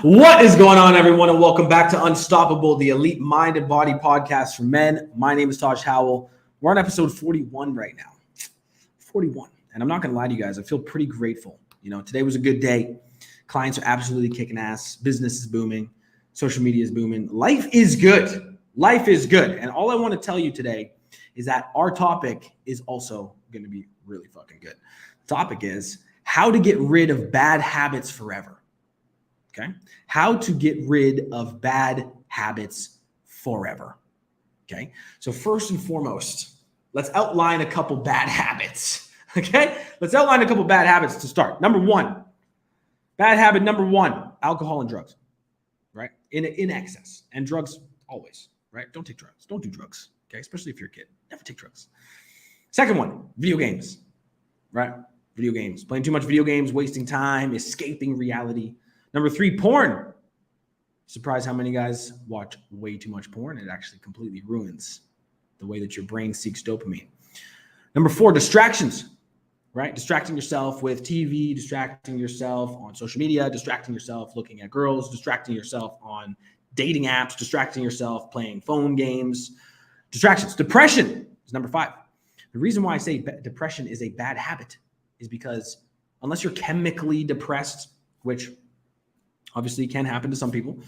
What is going on, everyone, and welcome back to Unstoppable, the elite mind and body podcast for men. My name is Taj Howell. We're on episode 41 right now. 41. And I'm not going to lie to you guys. I feel pretty grateful. Today was a good day. Clients are absolutely kicking ass. Business is booming. Social media is booming. Life is good. Life is good. And all I want to tell you today is that our topic is also going to be really fucking good. The topic is how to get rid of bad habits forever. Okay. How to get rid of bad habits forever. Okay. So first and foremost, let's outline a couple bad habits. Okay. Let's outline a couple bad habits to start. Number one, bad habit number one, alcohol and drugs, right? In excess, and drugs always, right? Don't take drugs. Don't do drugs. Okay. Especially if you're a kid, never take drugs. Second one, video games, right? Video games, playing too much video games, wasting time, escaping reality. Number three, porn. Surprised how many guys watch way too much porn. It actually completely ruins the way that your brain seeks dopamine. Number four, distractions, right? Distracting yourself with TV, distracting yourself on social media, distracting yourself looking at girls, distracting yourself on dating apps, distracting yourself playing phone games. Distractions. Depression is number five. The reason why I say depression is a bad habit is because unless you're chemically depressed, which obviously can happen to some people.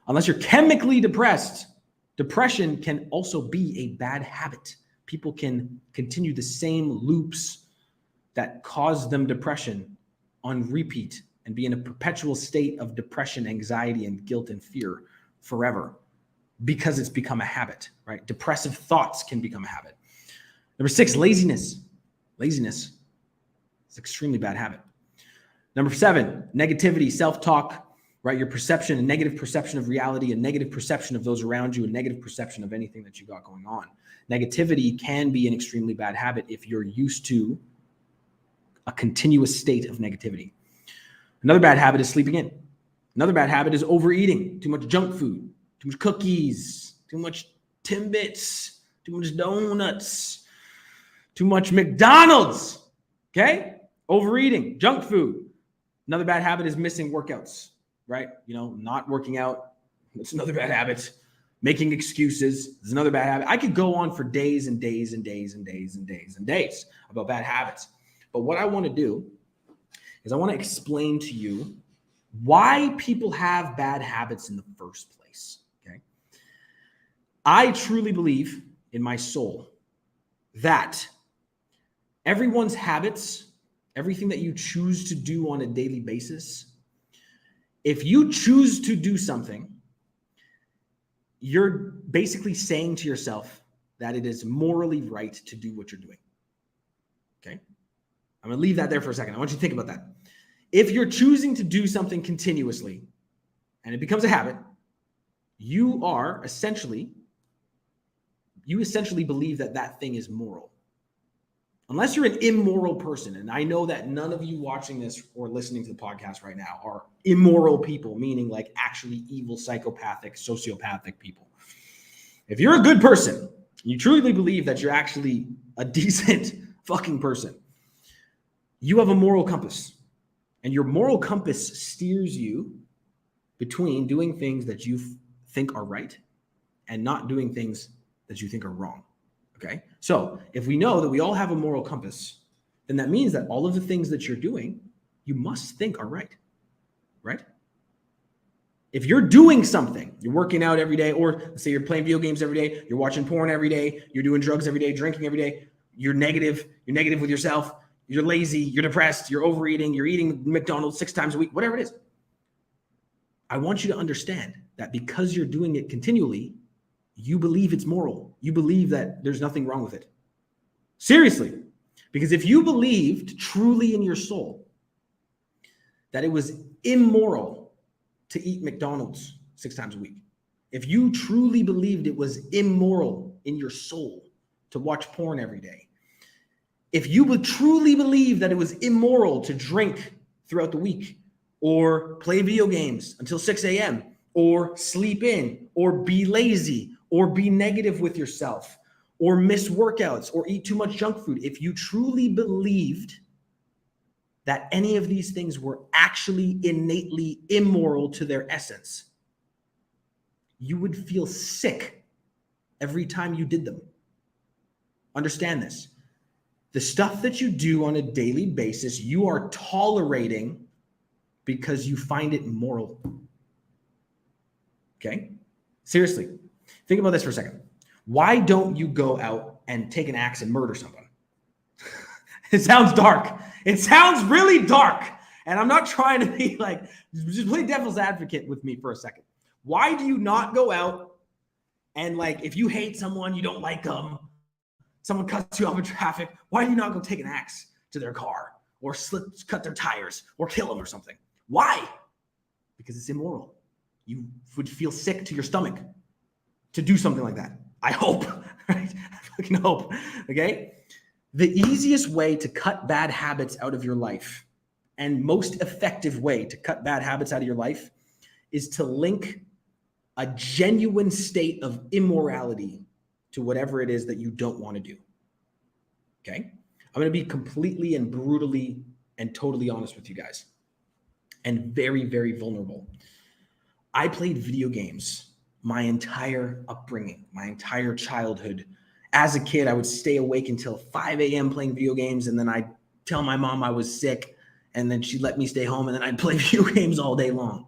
Unless you're chemically depressed, depression can also be a bad habit. People can continue the same loops that cause them depression on repeat and be in a perpetual state of depression, anxiety, and guilt and fear forever because it's become a habit, right? Depressive thoughts can become a habit. Number six, laziness. Laziness is an extremely bad habit. Number seven, negativity, self-talk, right? Your perception, a negative perception of reality, a negative perception of those around you, a negative perception of anything that you got going on. Negativity can be an extremely bad habit if you're used to a continuous state of negativity. Another bad habit is sleeping in. Another bad habit is overeating, too much junk food, too much cookies, too much Timbits, too much donuts, too much McDonald's, okay? Overeating, junk food. Another bad habit is missing workouts. Right? Not working out. It's another bad habit. Making excuses is another bad habit. I could go on for days and days and days and days and days and days about bad habits. But what I want to do is I want to explain to you why people have bad habits in the first place. Okay. I truly believe in my soul that everyone's habits, everything that you choose to do on a daily basis, if you choose to do something, you're basically saying to yourself that it is morally right to do what you're doing. Okay? I'm going to leave that there for a second. I want you to think about that. If you're choosing to do something continuously and it becomes a habit, you essentially believe that that thing is moral. Unless you're an immoral person, and I know that none of you watching this or listening to the podcast right now are immoral people, meaning like actually evil, psychopathic, sociopathic people. If you're a good person, you truly believe that you're actually a decent fucking person, you have a moral compass. And your moral compass steers you between doing things that you think are right and not doing things that you think are wrong. Okay. So if we know that we all have a moral compass, then that means that all of the things that you're doing, you must think are right. Right? If you're doing something, you're working out every day, or let's say you're playing video games every day, you're watching porn every day, you're doing drugs every day, drinking every day, you're negative with yourself, you're lazy, you're depressed, you're overeating, you're eating McDonald's 6 times a week, whatever it is. I want you to understand that because you're doing it continually, you believe it's moral. You believe that there's nothing wrong with it. Seriously. Because if you believed truly in your soul that it was immoral to eat McDonald's 6 times a week, if you truly believed it was immoral in your soul to watch porn every day, if you would truly believe that it was immoral to drink throughout the week or play video games until 6 a.m. or sleep in or be lazy or be negative with yourself, or miss workouts, or eat too much junk food, if you truly believed that any of these things were actually innately immoral to their essence, you would feel sick every time you did them. Understand this. The stuff that you do on a daily basis, you are tolerating because you find it moral. Okay? Seriously, think about this for a second. Why don't you go out and take an axe and murder someone? It sounds dark. It sounds really dark. And I'm not trying to be like, just play devil's advocate with me for a second. Why do you not go out and, like, if you hate someone, you don't like them, someone cuts you off in traffic, why do you not go take an axe to their car or cut their tires or kill them or something? Why? Because it's immoral. You would feel sick to your stomach to do something like that. I hope, right? I fucking hope, okay? The easiest way to cut bad habits out of your life, and most effective way to cut bad habits out of your life, is to link a genuine state of immorality to whatever it is that you don't want to do. Okay? I'm going to be completely and brutally and totally honest with you guys, and very, very vulnerable. I played video games my entire upbringing, my entire childhood. As a kid, I would stay awake until 5 a.m. playing video games, and then I'd tell my mom I was sick, and then she'd let me stay home, and then I'd play video games all day long.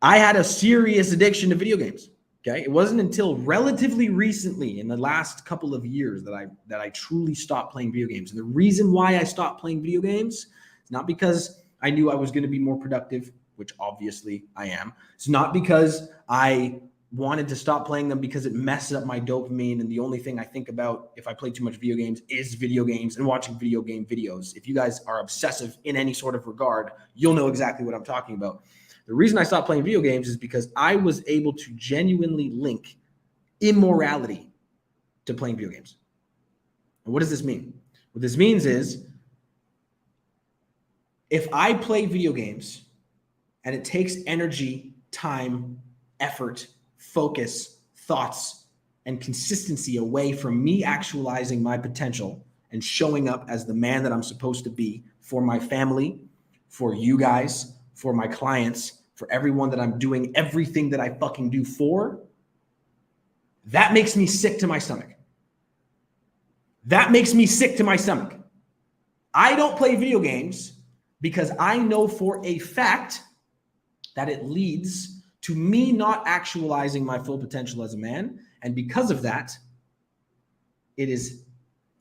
I had a serious addiction to video games. Okay, it wasn't until relatively recently, in the last couple of years, that I truly stopped playing video games. And the reason why I stopped playing video games is not because I knew I was going to be more productive, which obviously I am. It's not because I wanted to stop playing them because it messes up my dopamine, and the only thing I think about if I play too much video games is video games and watching video game videos. If you guys are obsessive in any sort of regard, you'll know exactly what I'm talking about. The reason I stopped playing video games is because I was able to genuinely link immorality to playing video games. And what does this mean? What this means is, if I play video games and it takes energy, time, effort, focus, thoughts, and consistency away from me actualizing my potential and showing up as the man that I'm supposed to be for my family, for you guys, for my clients, for everyone that I'm doing everything that I fucking do for, that makes me sick to my stomach. That makes me sick to my stomach. I don't play video games because I know for a fact that it leads to me not actualizing my full potential as a man. And because of that, it is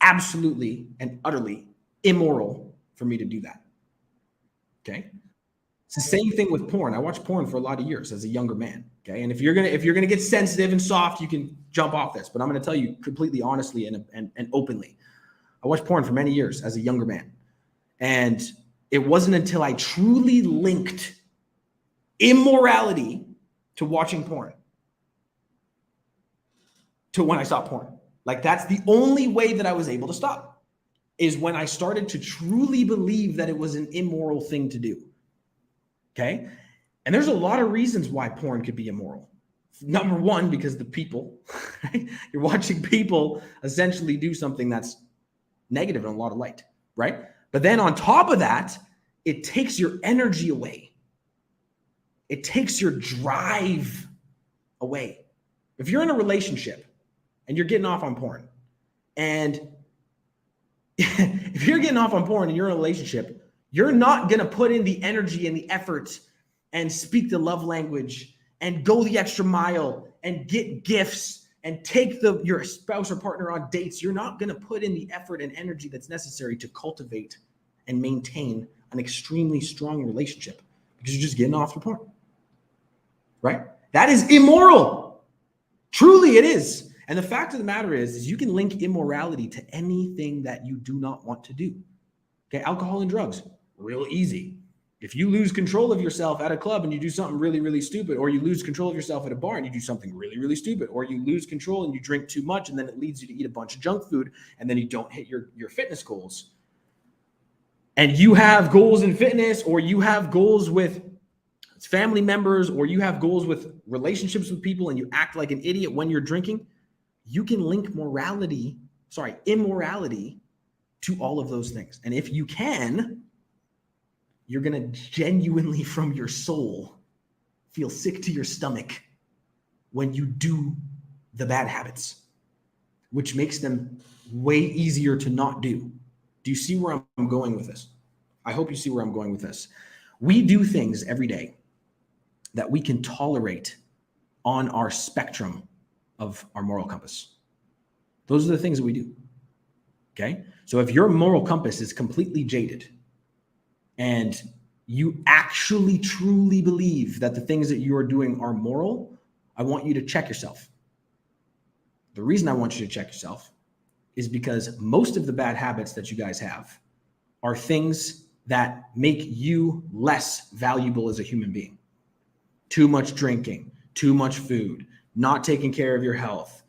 absolutely and utterly immoral for me to do that. Okay? It's the same thing with porn. I watched porn for a lot of years as a younger man. Okay. And if you're gonna get sensitive and soft, you can jump off this. But I'm gonna tell you completely honestly and openly. I watched porn for many years as a younger man. And it wasn't until I truly linked immorality to watching porn to when I stopped porn. Like, that's the only way that I was able to stop, is when I started to truly believe that it was an immoral thing to do. Okay. And there's a lot of reasons why porn could be immoral. Number one, because the people, right? You're watching people essentially do something that's negative in a lot of light, right? But then on top of that, it takes your energy away. It takes your drive away. If you're in a relationship and you're getting off on porn, and if you're getting off on porn and you're in a relationship, you're not going to put in the energy and the effort and speak the love language and go the extra mile and get gifts and take your spouse or partner on dates. You're not going to put in the effort and energy that's necessary to cultivate and maintain an extremely strong relationship, because you're just getting off the porn, right? That is immoral. Truly, it is. And the fact of the matter is you can link immorality to anything that you do not want to do. Okay, alcohol and drugs, real easy. If you lose control of yourself at a club and you do something really, really stupid, or you lose control of yourself at a bar and you do something really, really stupid, or you lose control and you drink too much and then it leads you to eat a bunch of junk food and then you don't hit your fitness goals, and you have goals in fitness, or you have goals with family members, or you have goals with relationships with people, and you act like an idiot when you're drinking, you can link immorality to all of those things. And if you can, you're going to genuinely from your soul feel sick to your stomach when you do the bad habits, which makes them way easier to not do. Do you see where I'm going with this? I hope you see where I'm going with this. We do things every day that we can tolerate on our spectrum of our moral compass. Those are the things that we do. Okay? So if your moral compass is completely jaded and you actually truly believe that the things that you are doing are moral, I want you to check yourself. The reason I want you to check yourself is because most of the bad habits that you guys have are things that make you less valuable as a human being. Too much drinking, too much food, not taking care of your health,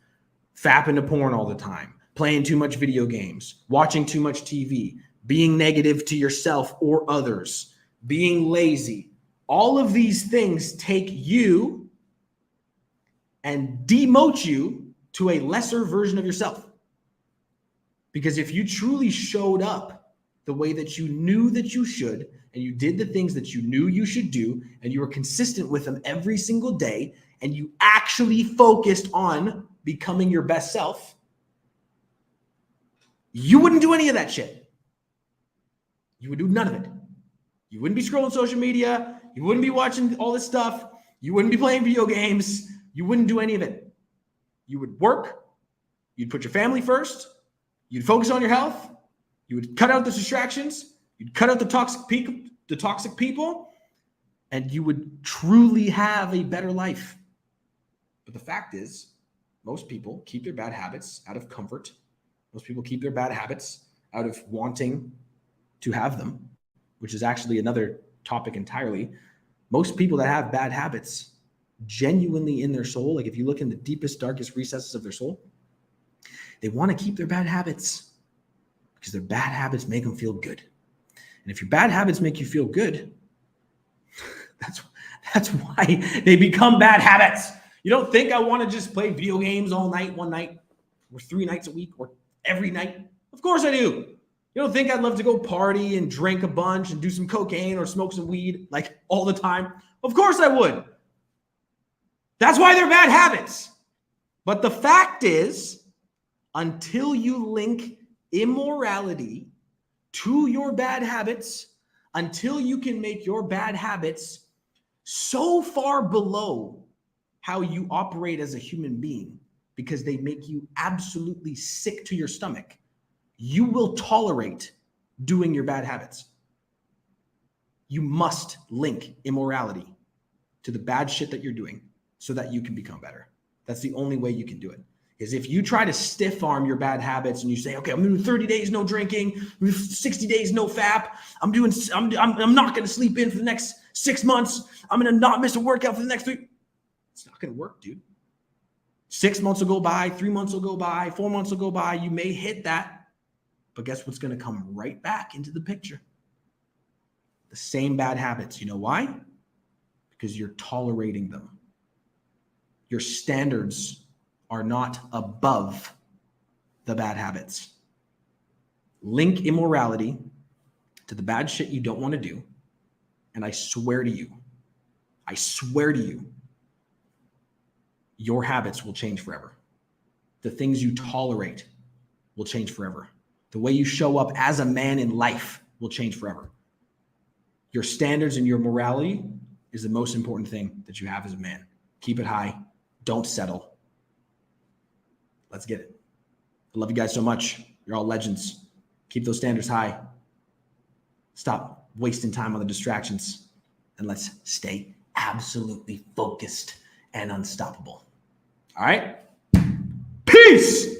fapping to porn all the time, playing too much video games, watching too much TV, being negative to yourself or others, being lazy. All of these things take you and demote you to a lesser version of yourself. Because if you truly showed up the way that you knew that you should, and you did the things that you knew you should do, and you were consistent with them every single day, and you actually focused on becoming your best self, you wouldn't do any of that shit. You would do none of it. You wouldn't be scrolling social media. You wouldn't be watching all this stuff. You wouldn't be playing video games. You wouldn't do any of it. You would work. You'd put your family first. You'd focus on your health. You would cut out the distractions. You'd cut out the toxic people, and you would truly have a better life. But the fact is, most people keep their bad habits out of comfort. Most people keep their bad habits out of wanting to have them, which is actually another topic entirely. Most people that have bad habits, genuinely in their soul, like if you look in the deepest, darkest recesses of their soul, they want to keep their bad habits because their bad habits make them feel good. And if your bad habits make you feel good, that's why they become bad habits. You don't think I want to just play video games all night, one night, or 3 nights a week, or every night? Of course I do. You don't think I'd love to go party and drink a bunch and do some cocaine or smoke some weed like all the time? Of course I would. That's why they're bad habits. But the fact is, until you link immorality to your bad habits, until you can make your bad habits so far below how you operate as a human being, because they make you absolutely sick to your stomach, you will tolerate doing your bad habits. You must link immorality to the bad shit that you're doing so that you can become better. That's the only way you can do it. Is if you try to stiff arm your bad habits and you say, okay, I'm gonna do 30 days no drinking, 60 days no fap, I'm not gonna sleep in for the next 6 months, I'm gonna not miss a workout for the next 3. It's not gonna work, dude. 6 months will go by, 3 months will go by, 4 months will go by, you may hit that, but guess what's gonna come right back into the picture? The same bad habits. You know why? Because you're tolerating them. Your standards are not above the bad habits. Link immorality to the bad shit you don't want to do. And I swear to you, your habits will change forever. The things you tolerate will change forever. The way you show up as a man in life will change forever. Your standards and your morality is the most important thing that you have as a man. Keep it high. Don't settle. Let's get it. I love you guys so much. You're all legends. Keep those standards high. Stop wasting time on the distractions. And let's stay absolutely focused and unstoppable. All right? Peace!